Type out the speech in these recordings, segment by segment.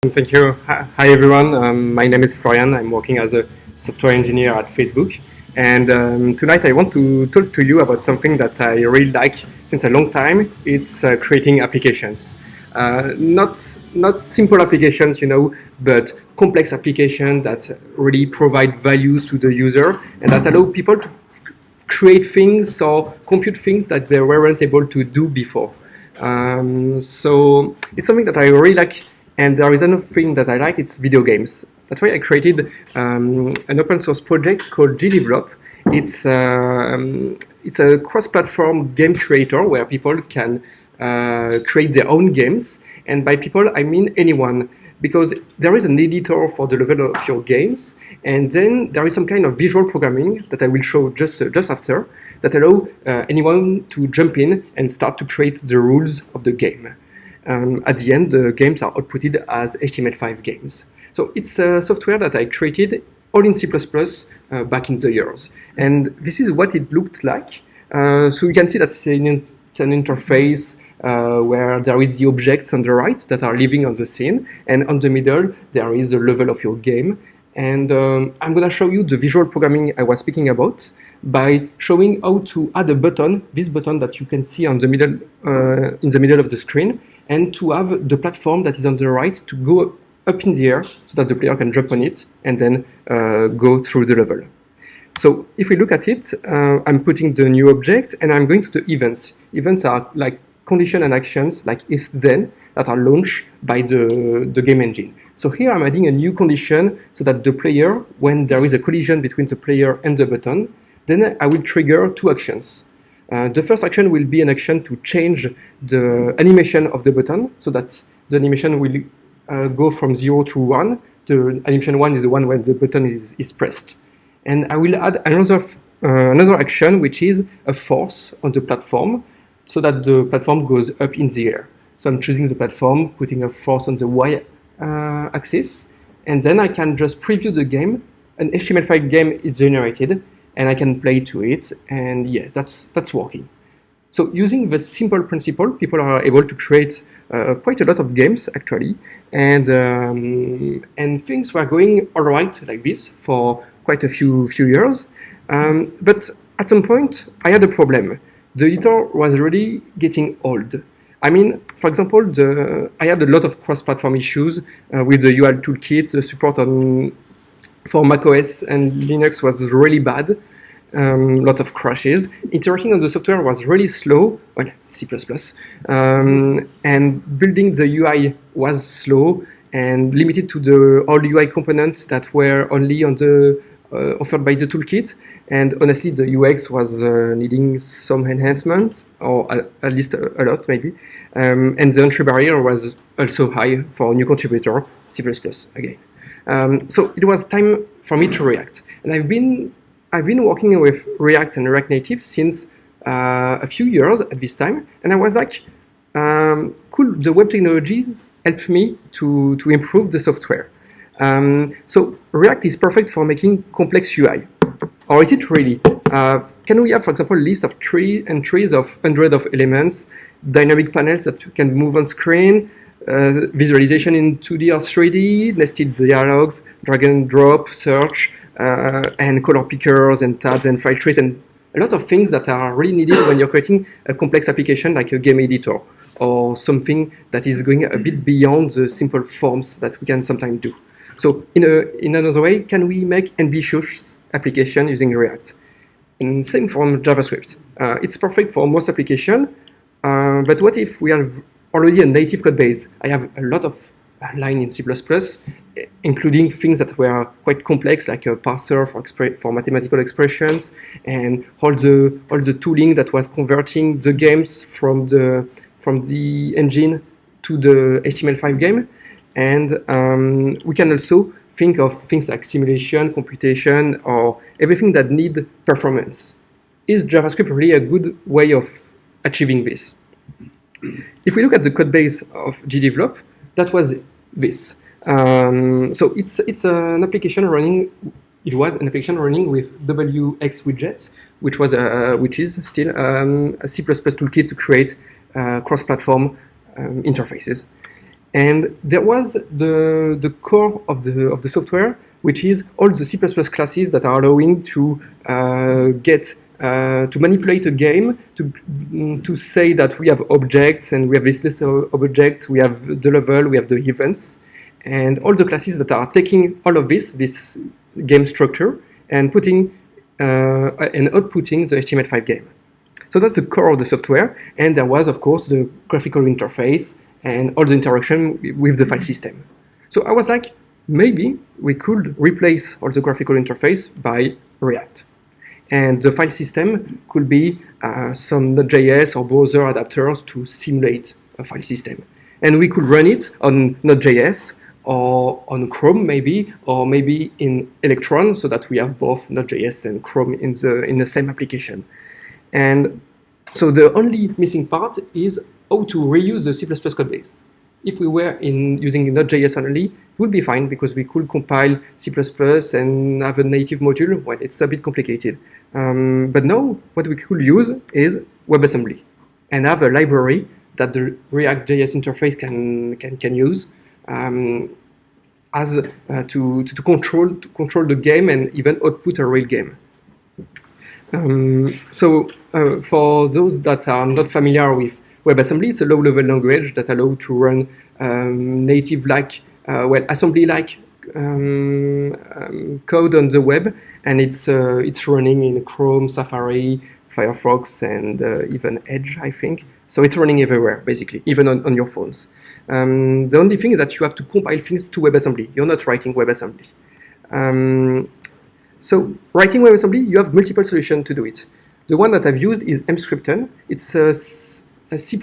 Thank you. Hi everyone. My name is Florian. I'm working as a software engineer at Facebook. And tonight I want to talk to you about something that I really like since a long time. It's creating applications. Not simple applications, but complex applications that really provide values to the user and that allow people to create things or compute things that they weren't able to do before. So it's something that I really like. And there is another thing that I like, it's video games. That's why I created an open source project called GDevelop. It's a cross-platform game creator where people can create their own games. And by people, I mean anyone, because there is an editor for the level of your games. And then there is some kind of visual programming that I will show just after that allow anyone to jump in and start to create the rules of the game. At the end, the games are outputted as HTML5 games. So it's a software that I created all in C++ back in the years. And this is what it looked like. So you can see that it's an interface where there is the objects on the right that are living on the scene. And on the middle, there is the level of your game. And I'm going to show you the visual programming I was speaking about by showing how to add a button, this button that you can see on the middle, in the middle of the screen, and to have the platform that is on the right to go up in the air so that the player can jump on it and then go through the level. So if we look at it, I'm putting the new object and I'm going to the events. Events are like conditions and actions, like if-then, that are launched by the game engine. So here I'm adding a new condition so that the player, when there is a collision between the player and the button, then I will trigger two actions. The first action will be an action to change the animation of the button so that the animation will go from 0 to 1. The animation 1 is the one when the button is pressed. And I will add another action, which is a force on the platform so that the platform goes up in the air. So I'm choosing the platform, putting a force on the Y axis, and then I can just preview the game. An HTML5 game is generated, and I can play to it, and yeah, that's working. So using the simple principle, people are able to create quite a lot of games actually, and things were going all right like this for quite a few years. But at some point, I had a problem. The editor was really getting old. I mean, for example, I had a lot of cross-platform issues with the UI toolkits. The support for macOS and Linux was really bad. Lot of crashes. Iterating on the software was really slow, well, C++. And building the UI was slow and limited to the all UI components that were only on the offered by the toolkit. And honestly, the UX was needing some enhancement, or at least a lot maybe. And the entry barrier was also high for a new contributor, C++ again. So it was time for me to React. And I've been working with React and React Native since a few years at this time. And I was like, could the web technology help me to improve the software? So React is perfect for making complex UI. Or is it really? Can we have, for example, a list of trees of hundreds of elements, dynamic panels that you can move on screen, visualization in 2D or 3D, nested dialogues, drag and drop, search, and color pickers and tabs and file trees, and a lot of things that are really needed when you're creating a complex application like a game editor or something that is going a bit beyond the simple forms that we can sometimes do. So in another way, can we make ambitious application using React? And same for JavaScript. It's perfect for most application, but what if we have already a native code base? I have a lot of line in C++, including things that were quite complex, like a parser for mathematical expressions, and all the tooling that was converting the games from the engine to the HTML5 game. And we can also think of things like simulation, computation, or everything that need performance. Is JavaScript really a good way of achieving this? If we look at the code base of GDevelop, that was this. So it's an application running. It was an application running with WX widgets, which is still a C++ toolkit to create cross-platform interfaces. And there was the core of the software, which is all the C++ classes that are allowing to to manipulate a game, to say that we have objects and we have this list of objects, we have the level, we have the events, and all the classes that are taking all of this game structure and putting and outputting the HTML5 game. So that's the core of the software, and there was, of course, the graphical interface and all the interaction with the file system. So I was like, maybe we could replace all the graphical interface by React. And the file system could be some Node.js or browser adapters to simulate a file system. And we could run it on Node.js or on Chrome maybe, or maybe in Electron, so that we have both Node.js and Chrome in the same application. And so the only missing part is how to reuse the C++ code base. If we were using Node.js only, it would be fine because we could compile C++ and have a native module. Well, it's a bit complicated. But now what we could use is WebAssembly and have a library that the React.js interface can use to control the game and even output a real game. For those that are not familiar with WebAssembly, it's a low-level language that allows to run native-like, assembly-like code on the web, and it's running in Chrome, Safari, Firefox, and even Edge, I think. So it's running everywhere, basically, even on your phones. The only thing is that you have to compile things to WebAssembly. You're not writing WebAssembly. So writing WebAssembly, you have multiple solutions to do it. The one that I've used is Emscripten. It's a C++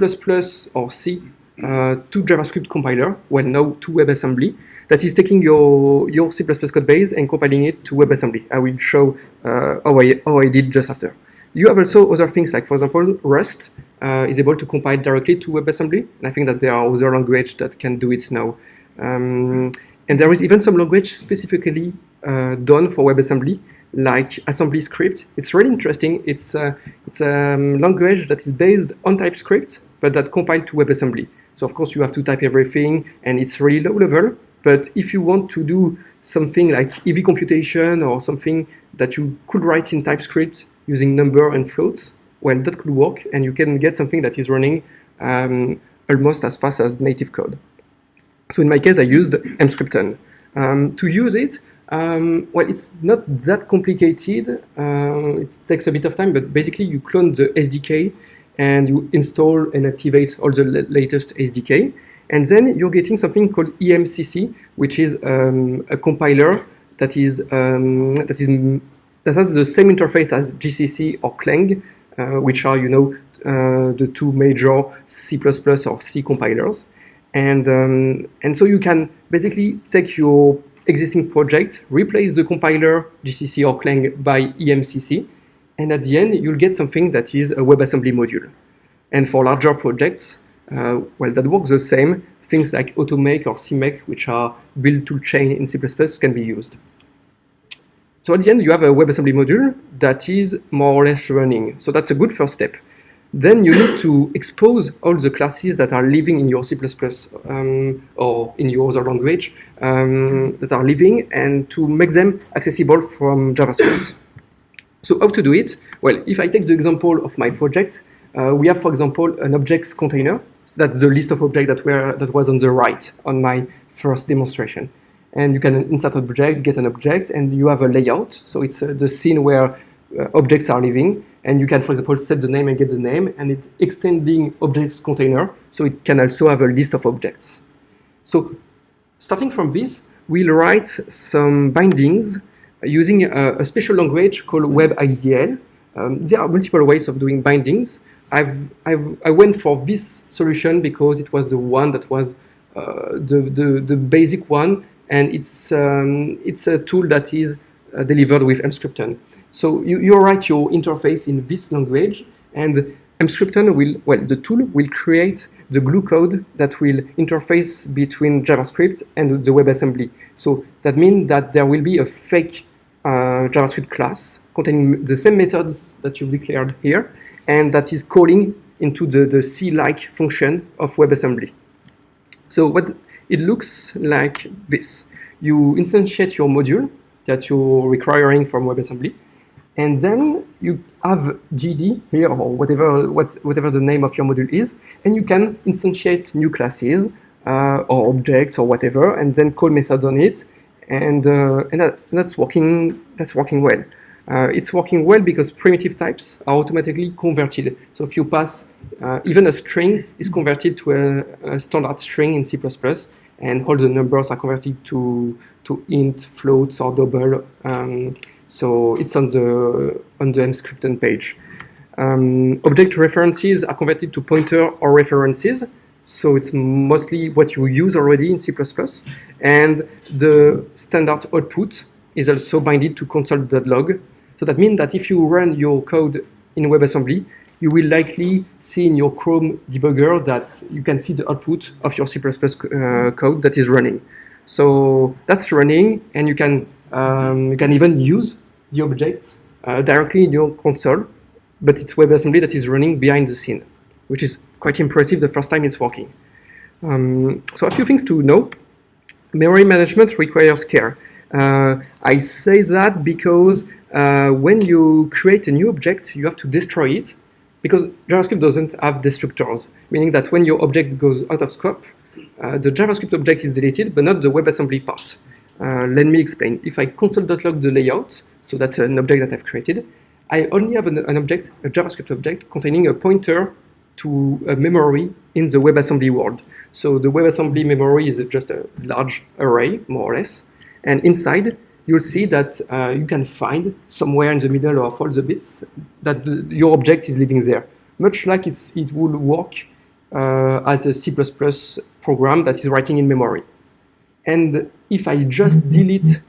or C to JavaScript compiler, well, now to WebAssembly, that is taking your C++ code base and compiling it to WebAssembly. I will show how I did just after. You have also other things like, for example, Rust is able to compile directly to WebAssembly, and I think that there are other languages that can do it now. And there is even some language specifically done for WebAssembly, like AssemblyScript. It's really interesting. It's a language that is based on TypeScript, but that compiled to WebAssembly. So of course you have to type everything, and it's really low level. But if you want to do something like EV computation or something that you could write in TypeScript using number and floats, well, that could work, and you can get something that is running almost as fast as native code. So in my case, I used Emscripten. To use it, well, it's not that complicated. It takes a bit of time, but basically you clone the SDK and you install and activate all the latest SDK. And then you're getting something called EMCC, which is a compiler that has the same interface as GCC or Clang, which are, the two major C++ or C compilers. And so you can basically take your existing project, replace the compiler GCC or Clang by EMCC, and at the end you'll get something that is a WebAssembly module. And for larger projects, well, that works the same. Things like Automake or CMake, which are build toolchain in C++, can be used. So at the end, you have a WebAssembly module that is more or less running. So that's a good first step. Then you need to expose all the classes that are living in your C++ or in your other language that are living, and to make them accessible from JavaScript. So how to do it? Well, if I take the example of my project, we have, for example, an objects container. That's the list of objects that was on the right on my first demonstration. And you can insert an object, get an object, and you have a layout. So it's the scene where objects are living. And you can, for example, set the name and get the name, and it's extending objects container, so it can also have a list of objects. So starting from this, we'll write some bindings using a special language called WebIDL. There are multiple ways of doing bindings. I went for this solution because it was the one that was the basic one, and it's a tool that is delivered with Emscripten. So you write your interface in this language, and Emscripten the tool will create the glue code that will interface between JavaScript and the WebAssembly. So that means that there will be a fake JavaScript class containing the same methods that you declared here, and that is calling into the C-like function of WebAssembly. So what it looks like this. You instantiate your module that you're requiring from WebAssembly, and then you have GD here, or whatever the name of your module is, and you can instantiate new classes or objects or whatever, and then call methods on it, and that's working well. It's working well because primitive types are automatically converted. So if you pass, even a string is converted to a standard string in C++, and all the numbers are converted to int, floats, or double. So it's on the mscripten page. Object references are converted to pointer or references. So it's mostly what you use already in C++. And the standard output is also binded to console.log. So that means that if you run your code in WebAssembly, you will likely see in your Chrome debugger that you can see the output of your C++ code that is running. So that's running, and you can even use the objects directly in your console, but it's WebAssembly that is running behind the scene, which is quite impressive the first time it's working. So a few things to know. Memory management requires care. I say that because when you create a new object, you have to destroy it, because JavaScript doesn't have destructors, meaning that when your object goes out of scope, the JavaScript object is deleted, but not the WebAssembly part. Let me explain. If I console.log the layout, so that's an object that I've created, I only have an object, a JavaScript object, containing a pointer to a memory in the WebAssembly world. So the WebAssembly memory is just a large array, more or less. And inside, you'll see that you can find somewhere in the middle of all the bits that your object is living there. Much like it would work as a C++ program that is writing in memory. And if I just delete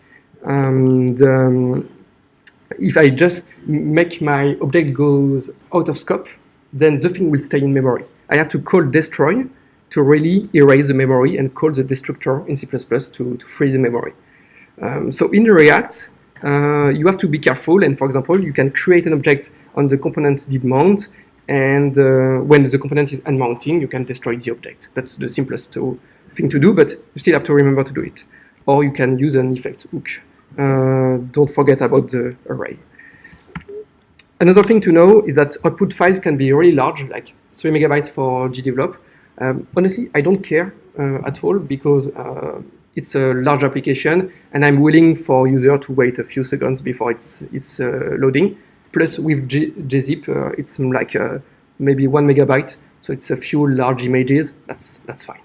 if I just make my object goes out of scope, then the thing will stay in memory. I have to call destroy to really erase the memory and call the destructor in C++ to free the memory. So in React, you have to be careful, and for example, you can create an object on the component did mount, and when the component is unmounting, you can destroy the object. That's the simplest thing to do, but you still have to remember to do it. Or you can use an effect hook. Don't forget about the array. Another thing to know is that output files can be really large, like 3 megabytes for GDevelop. Honestly, I don't care at all, because it's a large application, and I'm willing for user to wait a few seconds before it's loading. Plus, with gzip, it's like maybe 1 megabyte, so it's a few large images. That's fine.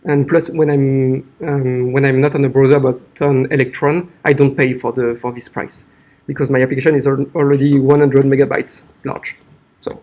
And plus, when I'm not on a browser but on Electron, I don't pay for this price, because my application is already 100 megabytes large. So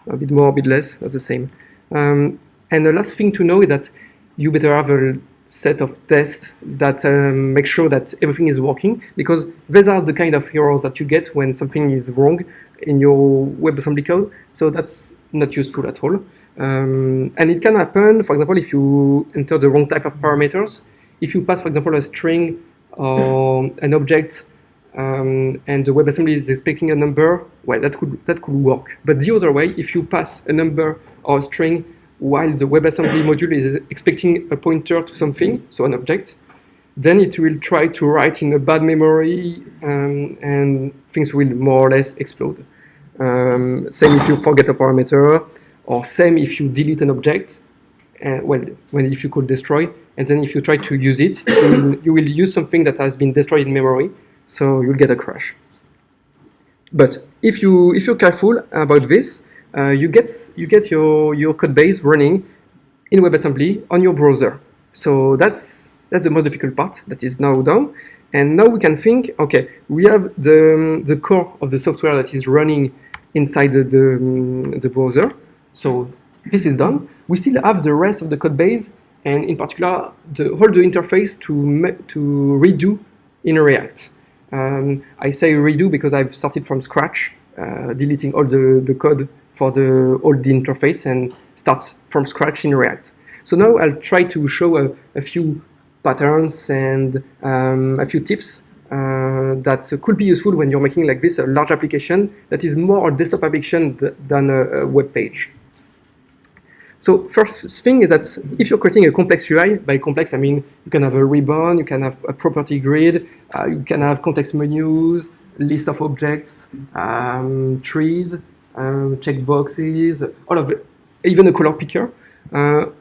a bit more, a bit less, that's the same. And the last thing to know is that you better have a set of tests that make sure that everything is working, because these are the kind of errors that you get when something is wrong in your WebAssembly code. So that's not useful at all. And it can happen, for example, if you enter the wrong type of parameters. If you pass, for example, a string or an object, and the WebAssembly is expecting a number, well, that could work. But the other way, if you pass a number or a string while the WebAssembly module is expecting a pointer to something, so an object, then it will try to write in a bad memory, and things will more or less explode. Same if you forget a parameter, or same if you delete an object, if you could destroy, and then if you try to use it, you will use something that has been destroyed in memory, so you'll get a crash. But if you're careful about this, you get your code base running in WebAssembly on your browser. So that's the most difficult part that is now done. And now we can think, okay, we have the core of the software that is running inside the browser. So this is done. We still have the rest of the code base, and in particular, all the interface to redo in React. I say redo because I've started from scratch, deleting all the code for the old interface and start from scratch in React. So now I'll try to show a few patterns and a few tips that could be useful when you're making like this a large application that is more a desktop application than a web page. So first thing is that if you're creating a complex UI, by complex I mean you can have a ribbon, you can have a property grid, you can have context menus, list of objects, trees, checkboxes, all of it, even a color picker.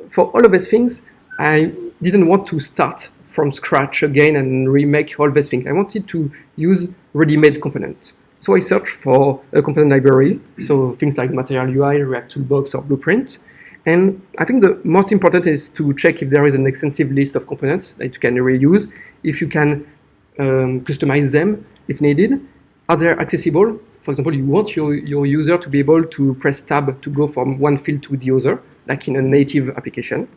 For all of these things, I didn't want to start from scratch again and remake all these things. I wanted to use ready-made components. So I searched for a component library, so things like Material UI, React Toolbox, or Blueprint. And I think the most important is to check if there is an extensive list of components that you can reuse, if you can customize them if needed. Are they accessible? For example, you want your user to be able to press tab to go from one field to the other, like in a native application.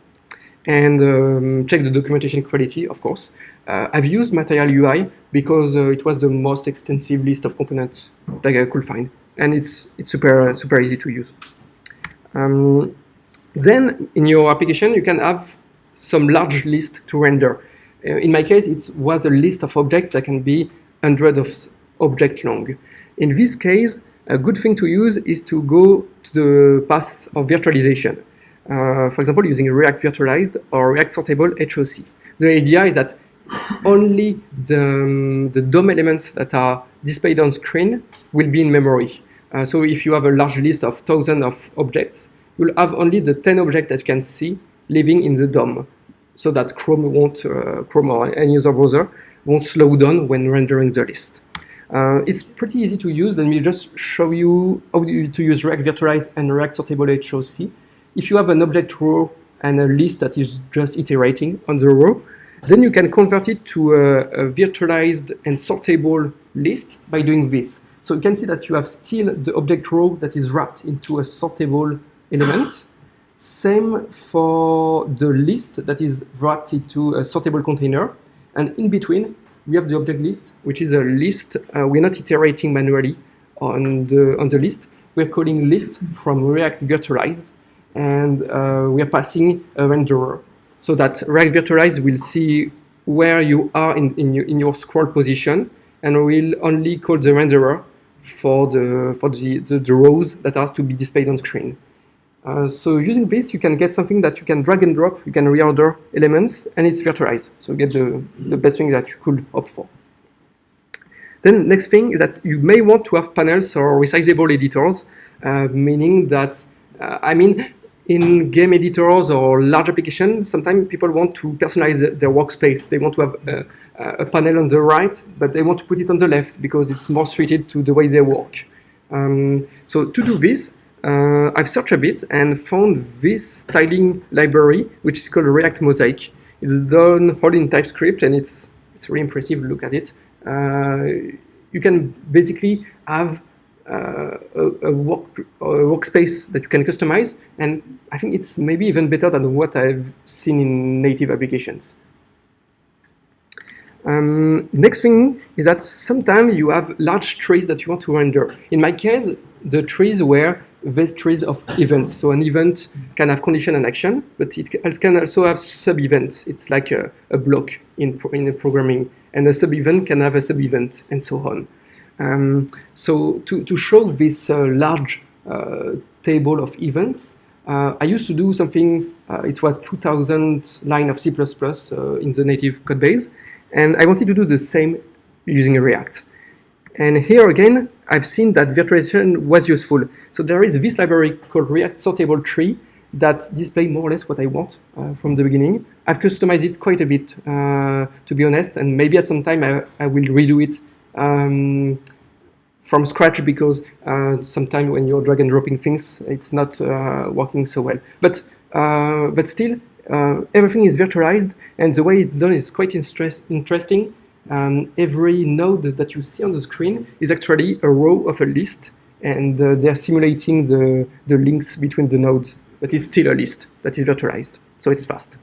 And check the documentation quality, of course. I've used Material UI because it was the most extensive list of components that I could find. And it's super easy to use. Then in your application, you can have some large list to render. In my case, it was a list of objects that can be hundreds of objects long. In this case, a good thing to use is to go to the path of virtualization. For example, using React Virtualized or React Sortable HOC. The idea is that only the DOM elements that are displayed on screen will be in memory. So if you have a large list of thousands of objects, you'll have only the 10 objects that you can see living in the DOM, so that Chrome or any other browser won't slow down when rendering the list. It's pretty easy to use. Let me just show you how to use React Virtualized and React Sortable HOC. If you have an object row and a list that is just iterating on the row, then you can convert it to a virtualized and sortable list by doing this. So you can see that you have still the object row that is wrapped into a sortable element. Same for the list that is wrapped into a sortable container. And in between, we have the object list, which is a list. We're not iterating manually on the list. We're calling list from React Virtualized, and we are passing a renderer. So that React Virtualized will see where you are in your scroll position, and will only call the renderer for the rows that are to be displayed on screen. So using this, you can get something that you can drag and drop, you can reorder elements, and it's virtualized. So you get the best thing that you could opt for. Then next thing is that you may want to have panels or resizable editors, meaning that, in game editors or large applications, sometimes people want to personalize their workspace. They want to have a panel on the right, but they want to put it on the left because it's more suited to the way they work. So to do this, I've searched a bit and found this styling library, which is called React Mosaic. It's done all in TypeScript, and it's really impressive. Look at it. You can basically have a workspace that you can customize, and I think it's maybe even better than what I've seen in native applications. Next thing is that sometimes you have large trees that you want to render. In my case, the trees were these trees of events. So an event can have condition and action, but it can also have sub-events. It's like a block in programming, and a sub-event can have a sub-event, and so on. So to show this large table of events, I used to do something, it was 2000 line of C++ in the native code base, and I wanted to do the same using React. And here again, I've seen that virtualization was useful. So there is this library called React Sortable Tree that displays more or less what I want from the beginning. I've customized it quite a bit, to be honest, and maybe at some time I will redo it from scratch, because sometimes when you're drag and dropping things, it's not working so well. But still, everything is virtualized, and the way it's done is quite interesting. Every node that you see on the screen is actually a row of a list, and they're simulating the links between the nodes, but it's still a list that is virtualized, so it's fast.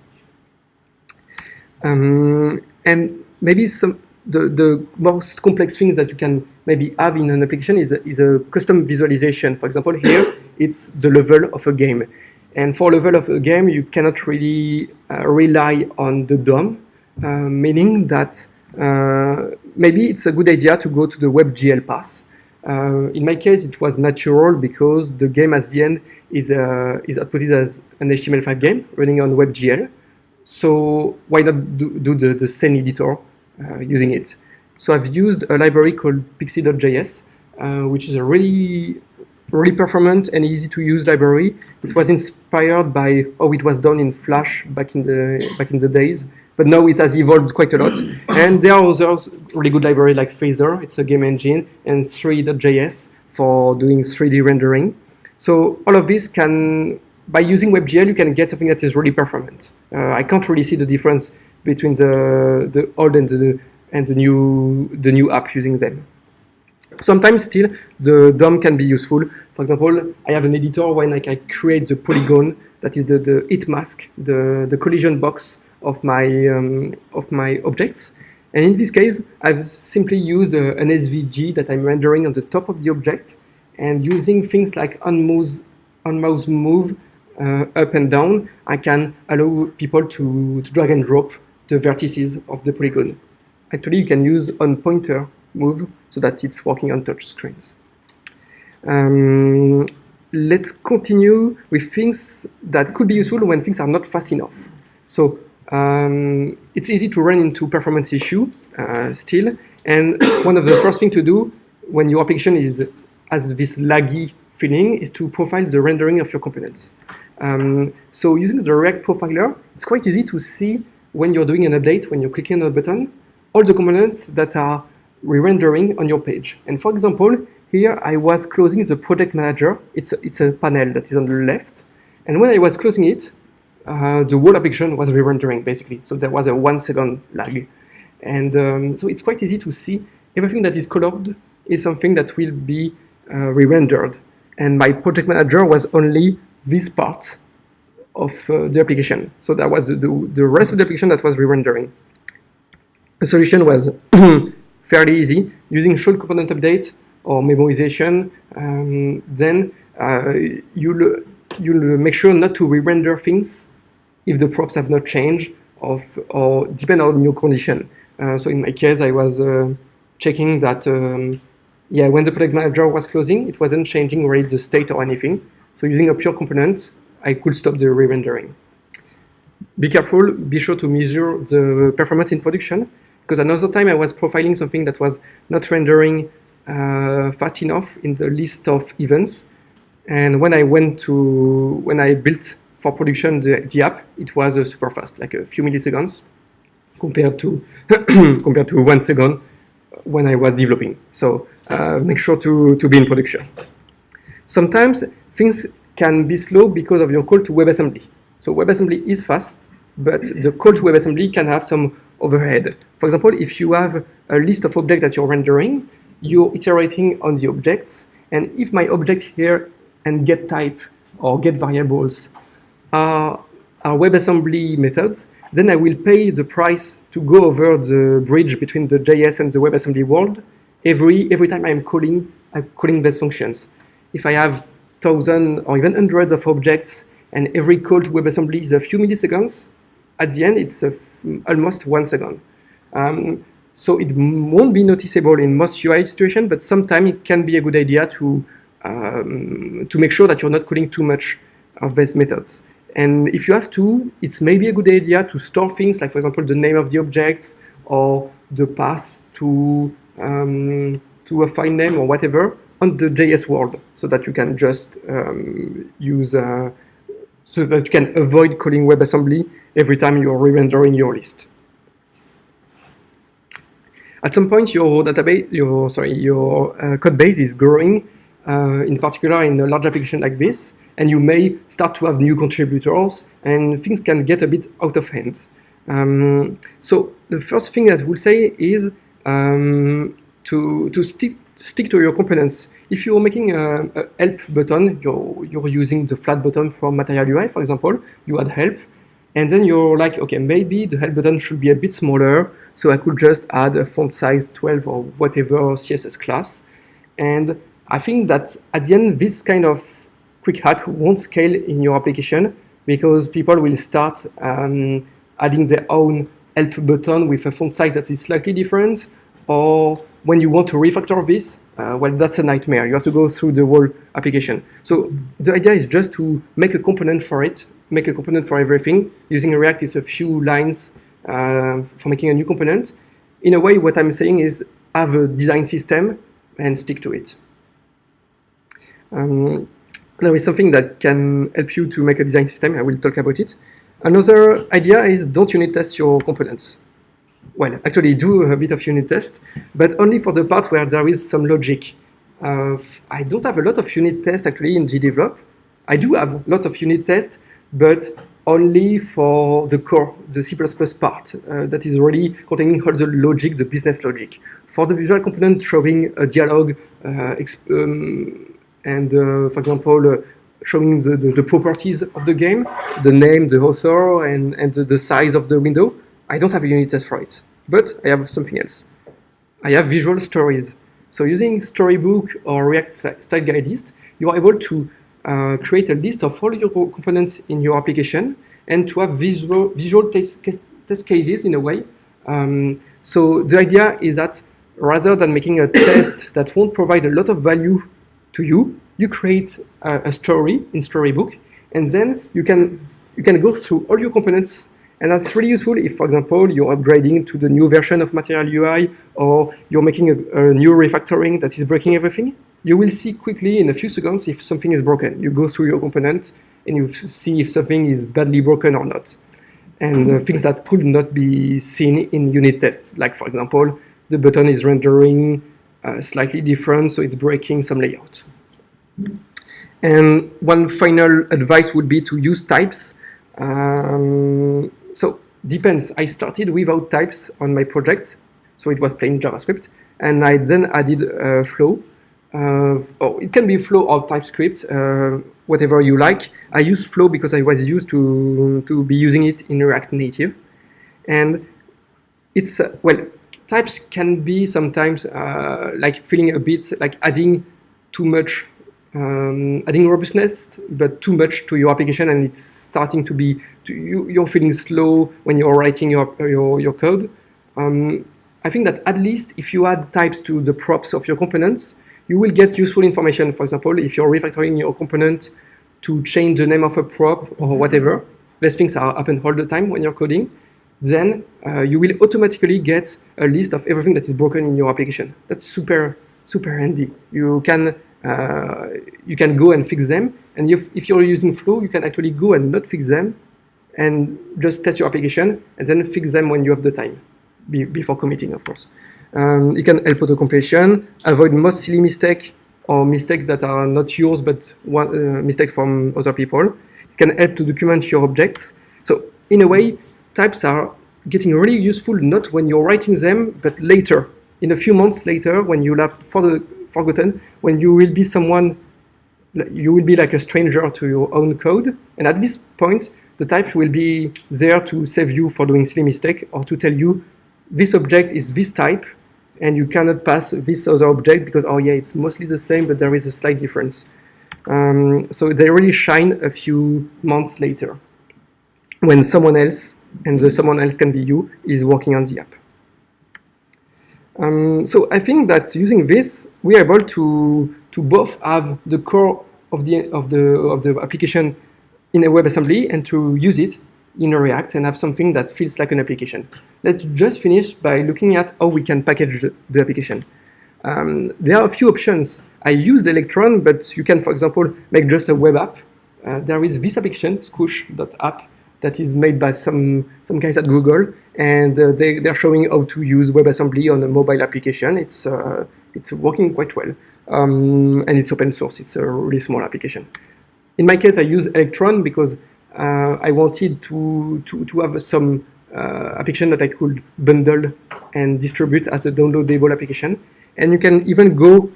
And maybe the most complex thing that you can maybe have in an application is a custom visualization. For example, here it's the level of a game, and for level of a game you cannot really rely on the DOM, meaning that maybe it's a good idea to go to the WebGL path. In my case, it was natural because the game at the end is outputted as an HTML5 game running on WebGL. So why not do the scene editor using it? So I've used a library called pixie.js, which is a really performant and easy to use library. It was inspired by how it was done in Flash back in the days, but now it has evolved quite a lot. And there are other really good library like Phaser, it's a game engine, and 3.js for doing 3D rendering. So all of this can, by using WebGL, you can get something that is really performant. I can't really see the difference between the old and the new app using them. Sometimes still the DOM can be useful. For example, I have an editor when I create the polygon, that is the hit mask, the collision box of my objects. And in this case, I've simply used an SVG that I'm rendering on the top of the object, and using things like on mouse move up and down, I can allow people to drag and drop the vertices of the polygon. Actually, you can use on pointer move so that it's working on touch screens. Let's continue with things that could be useful when things are not fast enough. So it's easy to run into performance issue still, and one of the first things to do when your application has this laggy feeling is to profile the rendering of your components. So using the React profiler, it's quite easy to see when you're doing an update, when you're clicking on a button, all the components that are re-rendering on your page. And for example, here I was closing the project manager. It's a panel that is on the left. And when I was closing it, the whole application was re-rendering basically. So there was a 1 second lag. And so it's quite easy to see everything that is colored is something that will be re-rendered. And my project manager was only this part of the application. So that was the rest of the application that was re-rendering. The solution was fairly easy, using short component update or memoization. Then you'll make sure not to re-render things if the props have not changed or depend on your condition. So in my case, I was checking that when the project manager was closing, it wasn't changing really the state or anything. So using a pure component, I could stop the re-rendering. Be careful, be sure to measure the performance in production, because another time I was profiling something that was not rendering fast enough in the list of events. And when I built for production the app, it was super fast, like a few milliseconds compared to 1 second when I was developing. So make sure to be in production. Sometimes things can be slow because of your call to WebAssembly. So WebAssembly is fast, but the call to WebAssembly can have some overhead. For example, if you have a list of objects that you're rendering, you're iterating on the objects, and if my object here and get type or get variables are WebAssembly methods, then I will pay the price to go over the bridge between the JS and the WebAssembly world every time I'm calling those functions. If I have thousands or even hundreds of objects and every call to WebAssembly is a few milliseconds, at the end it's almost 1 second. So it won't be noticeable in most UI situations, but sometimes it can be a good idea to make sure that you're not calling too much of these methods. And if you have to, it's maybe a good idea to store things like, for example, the name of the objects or the path to a file name or whatever on the JS world, so that you can just so that you can avoid calling WebAssembly every time you're re-rendering your list. At some point, your database, your code base is growing, in particular in a large application like this, and you may start to have new contributors, and things can get a bit out of hand. So the first thing that we'll say is to stick to your components. If you're making a help button, you're using the flat button from Material UI, for example, you add help, and then you're like, okay, maybe the help button should be a bit smaller, so I could just add a font size 12 or whatever CSS class. And I think that at the end, this kind of quick hack won't scale in your application, because people will start adding their own help button with a font size that is slightly different, or when you want to refactor this, well, that's a nightmare. You have to go through the whole application. So the idea is just to make a component for it, make a component for everything. Using React is a few lines for making a new component. In a way, what I'm saying is have a design system and stick to it. There is something that can help you to make a design system. I will talk about it. Another idea is don't unit test your components. Well, actually do a bit of unit test, but only for the part where there is some logic. I don't have a lot of unit tests actually in GDevelop. I do have lots of unit tests, but only for the core, the C++ part, that is really containing all the logic, the business logic. For the visual component showing a dialogue, and for example, showing the properties of the game, the name, the author, and the size of the window, I don't have a unit test for it, but I have something else. I have visual stories. So using Storybook or React Style Guide List, you are able to create a list of all your components in your application and to have visual test cases in a way. So the idea is that rather than making a test that won't provide a lot of value to you, you create a story in Storybook, and then you can go through all your components. And that's really useful if, for example, you're upgrading to the new version of Material UI, or you're making a new refactoring that is breaking everything. You will see quickly in a few seconds if something is broken. You go through your component and you see if something is badly broken or not. And things that could not be seen in unit tests, like, for example, the button is rendering slightly different, so it's breaking some layout. And one final advice would be to use types. So depends. I started without types on my project, so it was plain JavaScript, and I then added Flow. Or it can be Flow or TypeScript, whatever you like. I use Flow because I was used to be using it in React Native, and it's well, types can be sometimes like feeling a bit like adding too much. Adding robustness, but too much to your application, and it's starting to be you're feeling slow when you're writing your code. I think that at least if you add types to the props of your components, you will get useful information. For example, if you're refactoring your component to change the name of a prop or whatever, these things happen all the time when you're coding, then you will automatically get a list of everything that is broken in your application. That's super handy. You can go and fix them, and if you're using Flow, you can actually go and not fix them and just test your application and then fix them when you have the time, before committing, of course. It can help auto-completion, avoid most silly mistake or mistakes that are not yours but mistake from other people. It can help to document your objects. So in a way, types are getting really useful not when you're writing them, but later, in a few months later, when you'll have forgotten, when you will be someone, you will be like a stranger to your own code, and at this point the type will be there to save you for doing silly mistake, or to tell you this object is this type and you cannot pass this other object because, oh yeah, it's mostly the same but there is a slight difference. So they really shine a few months later when someone else, and the someone else can be you, is working on the app. So I think that using this, we are able to both have the core of the application in a WebAssembly and to use it in a React and have something that feels like an application. Let's just finish by looking at how we can package the application. There are a few options. I used Electron, but you can, for example, make just a web app. There is this application, squoosh.app, that is made by some guys at Google, and they're showing how to use WebAssembly on a mobile application. It's working quite well, and it's open source. It's a really small application. In my case, I use Electron because I wanted to have some application that I could bundle and distribute as a downloadable application. And you can even go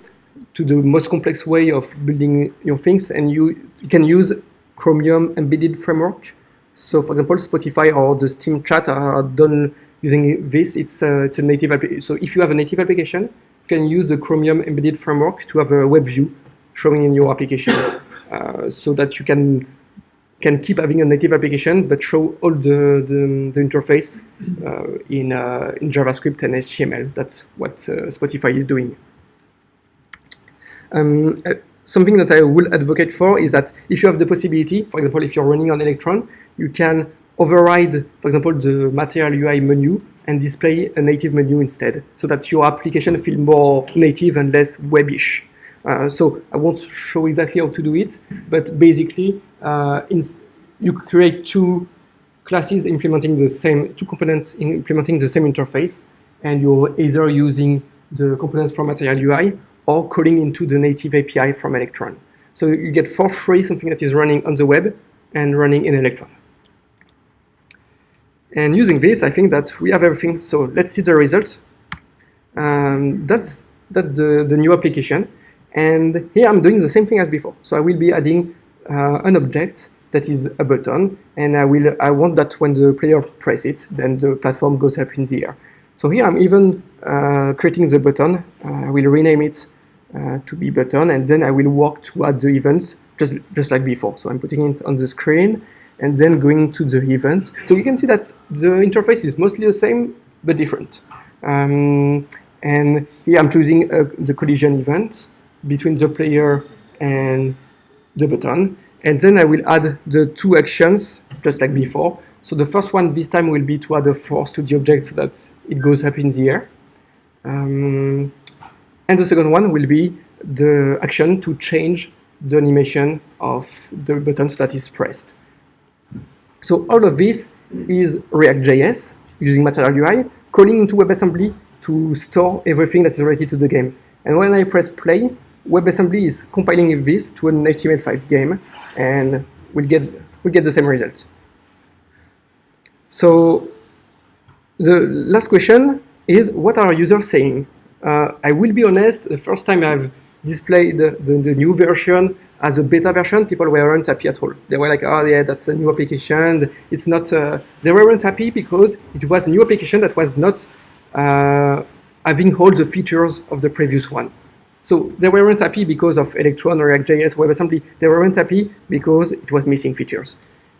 to the most complex way of building your things, and you can use Chromium embedded framework. So, for example, Spotify or the Steam chat are done using this. It's a native application. So if you have a native application, you can use the Chromium embedded framework to have a web view showing in your application, so that you can keep having a native application but show all the interface in JavaScript and HTML. That's what Spotify is doing. Something that I will advocate for is that if you have the possibility, for example, if you're running on Electron, you can override, for example, the Material UI menu and display a native menu instead, so that your application feels more native and less webbish. So I won't show exactly how to do it, but basically, you create two classes implementing the same, two components implementing the same interface, and you're either using the components from Material UI or calling into the native API from Electron. So you get for free something that is running on the web and running in Electron. And using this, I think that we have everything. So let's see the result. That's the new application. And here I'm doing the same thing as before. So I will be adding an object that is a button, and I want that when the player press it, then the platform goes up in the air. So here I'm even creating the button. I will rename it to be button, and then I will work to add the events just like before. So I'm putting it on the screen and then going to the events. So you can see that the interface is mostly the same but different. And here I'm choosing the collision event between the player and the button. And then I will add the two actions just like before. So the first one this time will be to add a force to the object so that it goes up in the air. And the second one will be the action to change the animation of the button so that is pressed. So all of this is React.js using Material UI, calling into WebAssembly to store everything that is related to the game. And when I press play, WebAssembly is compiling this to an HTML5 game, and we'll get the same result. So the last question is, what are users saying? I will be honest, the first time I've displayed the new version as a beta version, people weren't happy at all. They were like, oh yeah, that's a new application. It's not, they weren't happy because it was a new application that was not having all the features of the previous one. So they weren't happy because of Electron, React.js, WebAssembly. They weren't happy because it was missing features.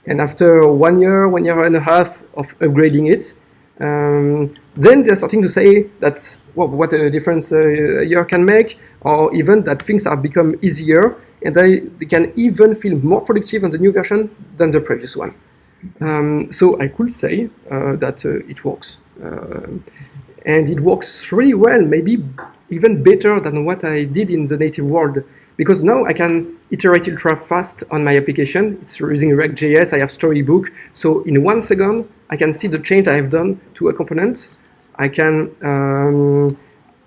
And after 1 year, 1 year and a half of upgrading it, then they're starting to say that, well, what a difference a year can make, or even that things have become easier, and they can even feel more productive on the new version than the previous one. So I could say that it works. And it works really well, maybe even better than what I did in the native world. Because now I can iterate ultra fast on my application. It's using React.js, I have Storybook. So in 1 second, I can see the change I have done to a component. I can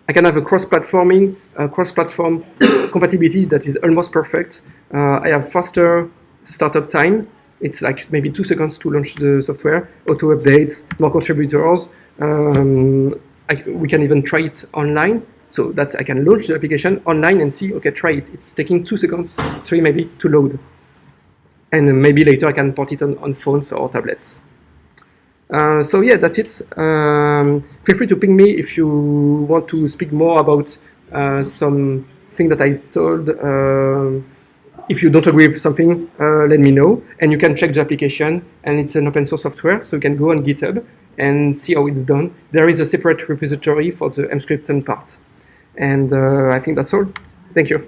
have a cross-platform compatibility that is almost perfect. I have faster startup time. It's like maybe 2 seconds to launch the software, auto updates, more contributors. We can even try it online, so that I can launch the application online and see, okay, try it. It's taking 2 seconds, 3 maybe, to load. And maybe later I can port it on phones or tablets. So yeah, that's it. Feel free to ping me if you want to speak more about something that I told. If you don't agree with something, let me know. And you can check the application, and it's an open source software, so you can go on GitHub and see how it's done. There is a separate repository for the mscripten part. And I think that's all. Thank you.